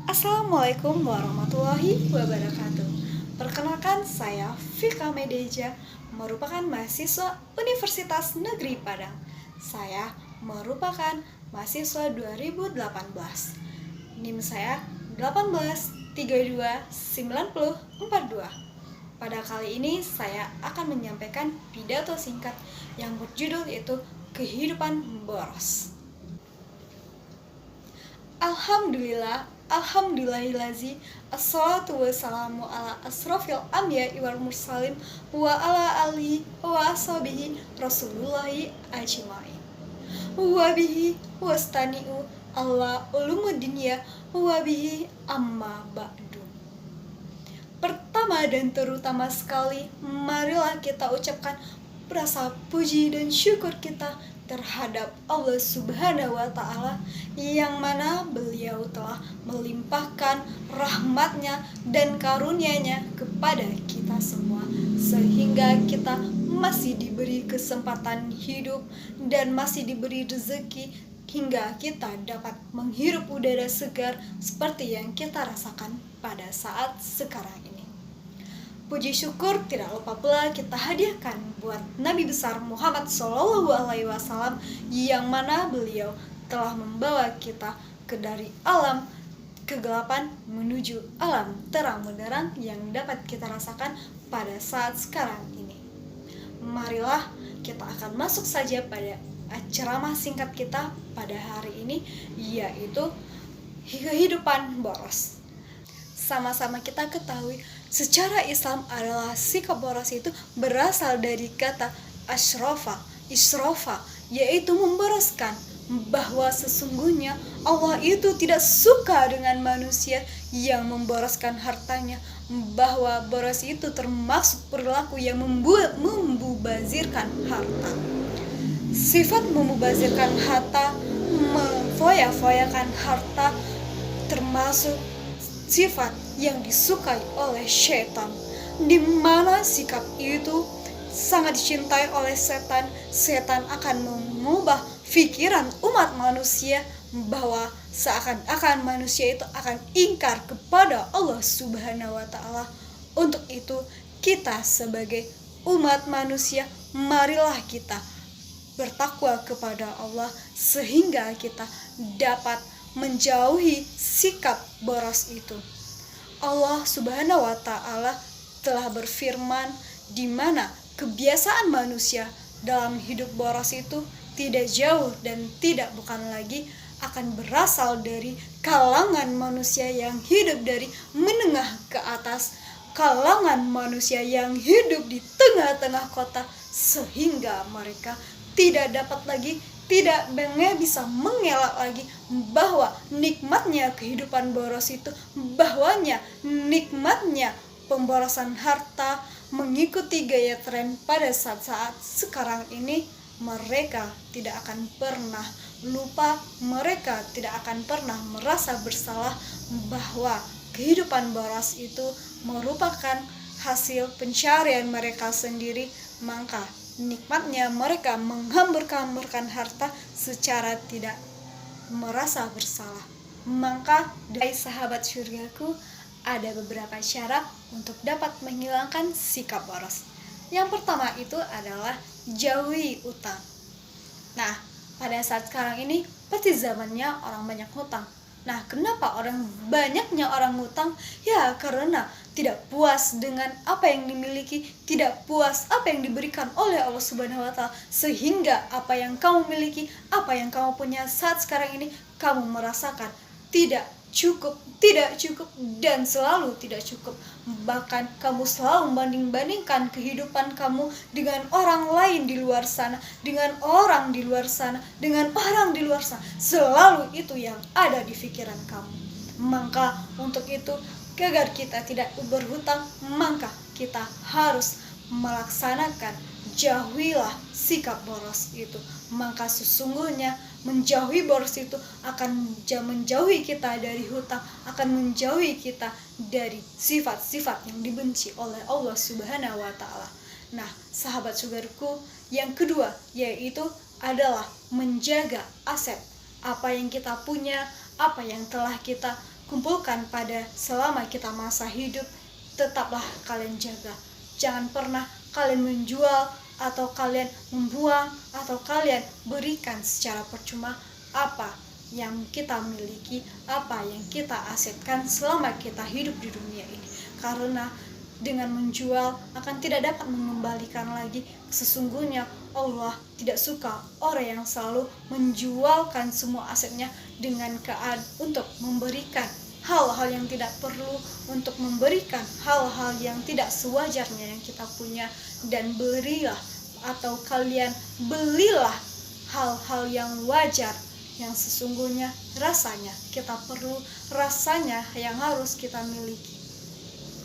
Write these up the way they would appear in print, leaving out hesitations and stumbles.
Assalamualaikum warahmatullahi wabarakatuh. Perkenalkan, saya Vika Medeja, merupakan mahasiswa Universitas Negeri Padang. Saya merupakan mahasiswa 2018. NIM saya 18329042. Pada kali ini saya akan menyampaikan pidato singkat yang berjudul yaitu Kehidupan Boros. Alhamdulillahilazi assalatu wassalamu ala asrofil anbiya'i wal mursalin wa ala alihi wa ashabihi rasulullahi ajma'in wa bihi wastani'u alla ulumuddinya wa bihi amma ba'du. Pertama dan terutama sekali, marilah kita ucapkan rasa puji dan syukur kita terhadap Allah Subhanahu wa Ta'ala, yang mana Beliau telah melimpahkan rahmatnya dan karunia-Nya kepada kita semua, sehingga kita masih diberi kesempatan hidup dan masih diberi rezeki hingga kita dapat menghirup udara segar seperti yang kita rasakan pada saat sekarang ini. Puji syukur tidak lupa pula kita hadiahkan buat Nabi besar Muhammad SAW, yang mana beliau telah membawa kita dari alam kegelapan menuju alam terang benderang yang dapat kita rasakan pada saat sekarang ini. Marilah kita akan masuk saja pada ceramah singkat kita pada hari ini, yaitu kehidupan boros. Sama-sama kita ketahui, secara Islam adalah sikap boros itu berasal dari kata israfa, yaitu memboroskan, bahwa sesungguhnya Allah itu tidak suka dengan manusia yang memboroskan hartanya, bahwa boros itu termasuk perilaku yang membazirkan harta. Sifat membazirkan harta, memfoya-foyakan harta, termasuk sifat yang disukai oleh syaitan, di mana sikap itu sangat dicintai oleh setan. Setan akan mengubah pikiran umat manusia bahwa seakan-akan manusia itu akan ingkar kepada Allah Subhanahu wa Ta'ala. Untuk itu, kita sebagai umat manusia, marilah kita bertakwa kepada Allah sehingga kita dapat menjauhi sikap boros itu. Allah Subhanahu wa Ta'ala telah berfirman, di mana kebiasaan manusia dalam hidup boros itu tidak jauh dan tidak bukan lagi akan berasal dari kalangan manusia yang hidup dari menengah ke atas, kalangan manusia yang hidup di tengah-tengah kota, sehingga mereka tidak dapat lagi, tidak bisa mengelak lagi bahwa nikmatnya kehidupan boros itu, bahwanya nikmatnya pemborosan harta mengikuti gaya tren pada saat-saat sekarang ini. Mereka tidak akan pernah lupa, mereka tidak akan pernah merasa bersalah bahwa kehidupan boros itu merupakan hasil pencarian mereka sendiri. Maka nikmatnya mereka menghambur-hamburkan harta secara tidak merasa bersalah. Maka dari sahabat surgaku, ada beberapa cara untuk dapat menghilangkan sikap boros. Yang pertama itu adalah jauhi utang. Nah, pada saat sekarang ini pasti zamannya orang banyak hutang. Nah, kenapa banyaknya orang hutang? Ya, karena tidak puas dengan apa yang dimiliki, tidak puas apa yang diberikan oleh Allah Subhanahu wa Ta'ala, sehingga apa yang kamu miliki, apa yang kamu punya saat sekarang ini, kamu merasakan tidak cukup, dan selalu tidak cukup. Bahkan kamu selalu membanding-bandingkan kehidupan kamu dengan orang lain di luar sana, dengan orang di luar sana, dengan orang di luar sana. Selalu itu yang ada di pikiran kamu. Maka untuk itu, agar kita tidak berhutang, maka kita harus melaksanakan jauhilah sikap boros itu. Maka sesungguhnya menjauhi boros itu akan menjauhi kita dari hutang, akan menjauhi kita dari sifat-sifat yang dibenci oleh Allah Subhanahu wa Ta'ala. Nah, sahabat sugarku, yang kedua yaitu adalah menjaga aset. Apa yang kita punya, apa yang telah kita kumpulkan pada selama kita masa hidup, tetaplah kalian jaga. Jangan pernah kalian menjual atau kalian membuang atau kalian berikan secara percuma apa yang kita miliki, apa yang kita asetkan selama kita hidup di dunia ini. Karena dengan menjual akan tidak dapat mengembalikan lagi. Sesungguhnya Allah tidak suka orang yang selalu menjualkan semua asetnya dengan untuk memberikan hal-hal yang tidak perlu, untuk memberikan hal-hal yang tidak sewajarnya yang kita punya. Dan berilah atau kalian belilah hal-hal yang wajar, yang sesungguhnya rasanya kita perlu, rasanya yang harus kita miliki.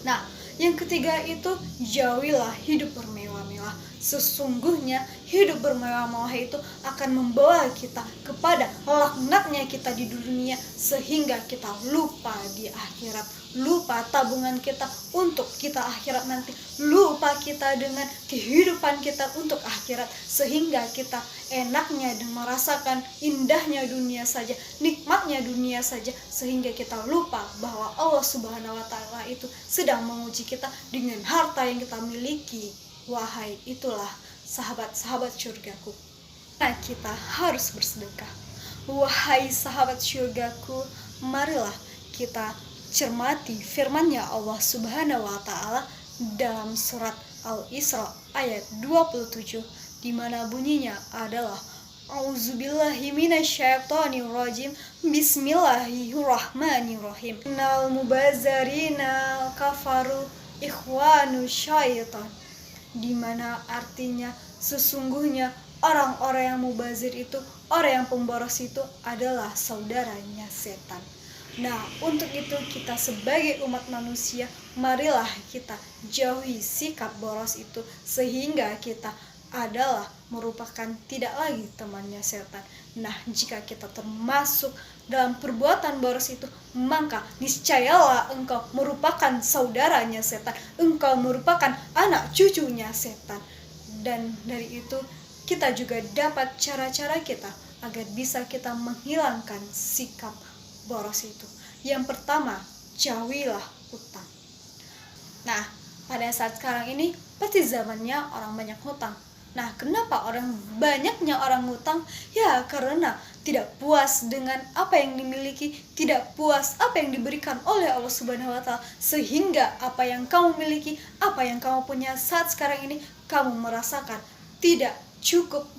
Nah, yang ketiga itu jauhilah hidup bermewah-mewah. Sesungguhnya hidup bermewah-mewah itu akan membawa kita kepada laknatnya kita di dunia, sehingga kita lupa di akhirat, lupa tabungan kita untuk kita akhirat nanti, lupa kita dengan kehidupan kita untuk akhirat, sehingga kita enaknya dan merasakan indahnya dunia saja, nikmatnya dunia saja, sehingga kita lupa bahwa Allah Subhanahu wa Ta'ala itu sedang menguji kita dengan harta yang kita miliki. Wahai itulah sahabat-sahabat surgaku, nah kita harus bersedekah. Wahai sahabat surgaku, marilah kita cermati firman-Nya Allah Subhanahu wa Ta'ala dalam surat Al-Isra ayat 27, di mana bunyinya adalah A'udzubillahi minasyaitonirrajim. Bismillahirrahmanirrahim. Innal mubazzirina kafaru ikhwanu syaitan. Di mana artinya sesungguhnya orang-orang yang mubazir itu, orang yang pemboros itu adalah saudaranya setan. Nah, untuk itu kita sebagai umat manusia, marilah kita jauhi sikap boros itu, sehingga kita adalah merupakan tidak lagi temannya setan. Nah, jika kita termasuk dalam perbuatan boros itu, maka niscayalah engkau merupakan saudaranya setan, engkau merupakan anak cucunya setan. Dan dari itu kita juga dapat cara-cara kita agar bisa kita menghilangkan sikap boros itu. Yang pertama, jauhilah hutang. Nah, pada saat sekarang ini pasti zamannya orang banyak hutang. Nah, kenapa banyaknya orang hutang? Ya, karena tidak puas dengan apa yang dimiliki, tidak puas apa yang diberikan oleh Allah Subhanahu wa Ta'ala, sehingga apa yang kamu miliki, apa yang kamu punya saat sekarang ini, kamu merasakan tidak cukup,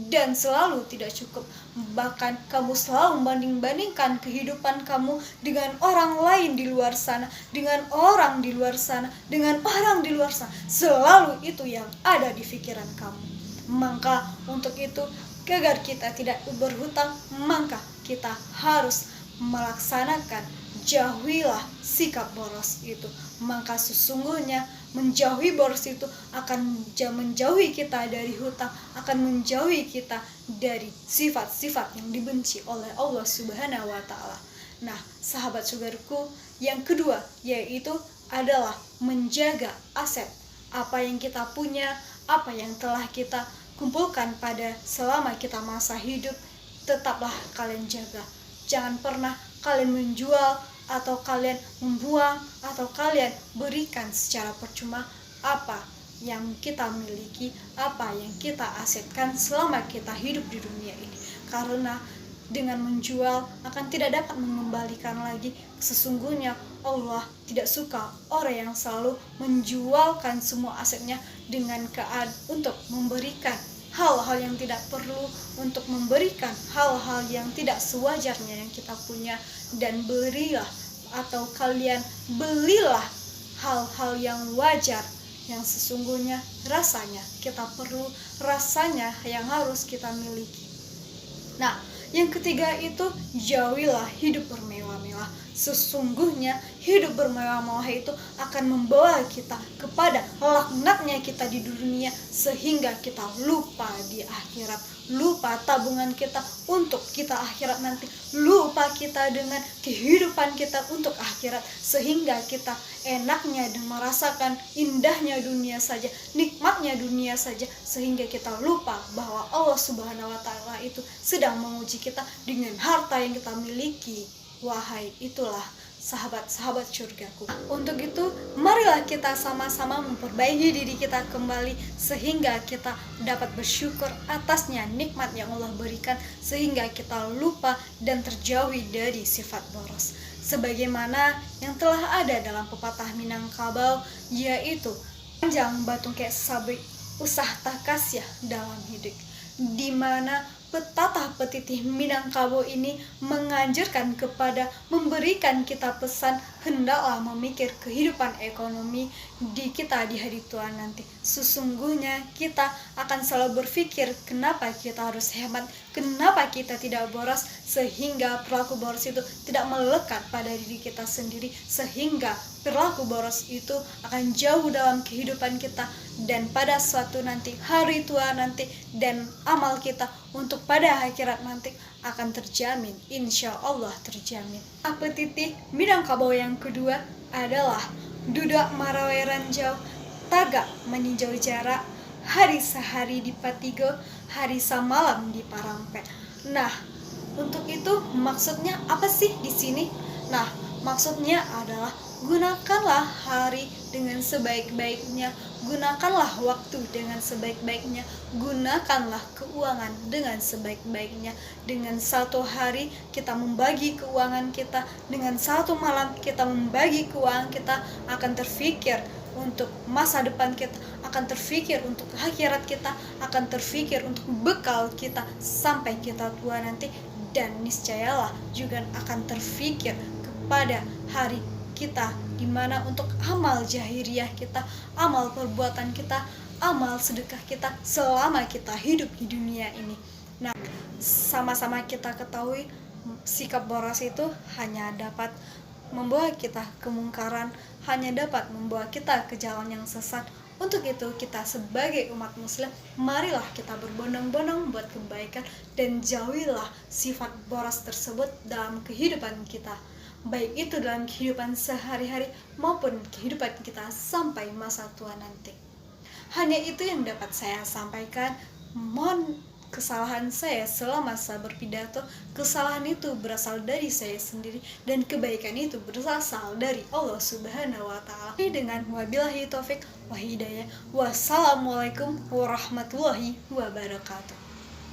dan selalu tidak cukup. Bahkan kamu selalu membanding-bandingkan kehidupan kamu dengan orang lain di luar sana, dengan orang di luar sana, dengan orang di luar sana. Selalu itu yang ada di pikiran kamu. Maka untuk itu, agar kita tidak berhutang, maka kita harus melaksanakan jauhilah sikap boros itu. Maka sesungguhnya menjauhi boros itu akan menjauhi kita dari hutang, akan menjauhi kita dari sifat-sifat yang dibenci oleh Allah Subhanahu wa Ta'ala. Nah, sahabat surgaku, yang kedua yaitu adalah menjaga aset. Apa yang kita punya, apa yang telah kita kumpulkan pada selama kita masa hidup, tetaplah kalian jaga. Jangan pernah kalian menjual atau kalian membuang atau kalian berikan secara percuma apa yang kita miliki, apa yang kita asetkan selama kita hidup di dunia ini. Karena dengan menjual akan tidak dapat mengembalikan lagi. Sesungguhnya Allah tidak suka orang yang selalu menjualkan semua asetnya dengan untuk memberikan hal-hal yang tidak perlu, untuk memberikan hal-hal yang tidak sewajarnya yang kita punya. Dan berilah atau kalian belilah hal-hal yang wajar, yang sesungguhnya rasanya kita perlu, rasanya yang harus kita miliki. Nah, yang ketiga itu jauhilah hidup bermewah-mewah. Sesungguhnya hidup bermewah-mewah itu akan membawa kita kepada laknatnya kita di dunia, sehingga kita lupa di akhirat, lupa tabungan kita untuk kita akhirat nanti, lupa kita dengan kehidupan kita untuk akhirat, sehingga kita enaknya dan merasakan indahnya dunia saja, nikmatnya dunia saja, sehingga kita lupa bahwa Allah Subhanahu wa Ta'ala itu sedang menguji kita dengan harta yang kita miliki. wahai itulah sahabat-sahabat surgaku. Untuk itu, marilah kita sama-sama memperbaiki diri kita kembali sehingga kita dapat bersyukur atasnya nikmat yang Allah berikan, sehingga kita lupa dan terjauhi dari sifat boros. Sebagaimana yang telah ada dalam pepatah Minangkabau, yaitu panjang batung kayak sabik, usah takas ya dalam hidup. Di mana petatah petitih Minangkabau ini menganjurkan kepada memberikan kita pesan, hendaklah memikir kehidupan ekonomi di kita di hari tua nanti. Sesungguhnya kita akan selalu berpikir kenapa kita harus hemat, kenapa kita tidak boros, sehingga perilaku boros itu tidak melekat pada diri kita sendiri, sehingga perilaku boros itu akan jauh dalam kehidupan kita, dan pada suatu nanti hari tua nanti dan amal kita untuk pada akhirat nanti akan terjamin, insya Allah terjamin. Petitih Minangkabau yang kedua adalah dudak marawe ranjau, tagak meninjau jarak, hari sehari di Patigo, hari samalam di Parampe. Nah, untuk itu maksudnya apa sih di sini? Nah, maksudnya adalah gunakanlah hari dengan sebaik-baiknya, gunakanlah waktu dengan sebaik-baiknya, gunakanlah keuangan dengan sebaik-baiknya. Dengan satu hari kita membagi keuangan kita, dengan satu malam kita membagi keuangan kita, akan terfikir untuk masa depan kita, akan terfikir untuk akhirat kita, akan terfikir untuk bekal kita sampai kita tua nanti, dan niscayalah juga akan terfikir kepada hari kita, dimana untuk amal jahiliyah kita, amal perbuatan kita, amal sedekah kita selama kita hidup di dunia ini. Nah, sama-sama kita ketahui sikap boros itu hanya dapat membawa kita kemungkaran, hanya dapat membawa kita ke jalan yang sesat. Untuk itu kita sebagai umat muslim, marilah kita berbondong-bondong buat kebaikan dan jauhilah sifat boros tersebut dalam kehidupan kita, baik itu dalam kehidupan sehari-hari maupun kehidupan kita sampai masa tua nanti. Hanya itu yang dapat saya sampaikan. Mohon kesalahan saya selama saya berpidato, kesalahan itu berasal dari saya sendiri dan kebaikan itu berasal dari Allah Subhanahu wa Ta'ala. Dengan wabillahi taufik wa hidayah. Wassalamualaikum warahmatullahi wabarakatuh.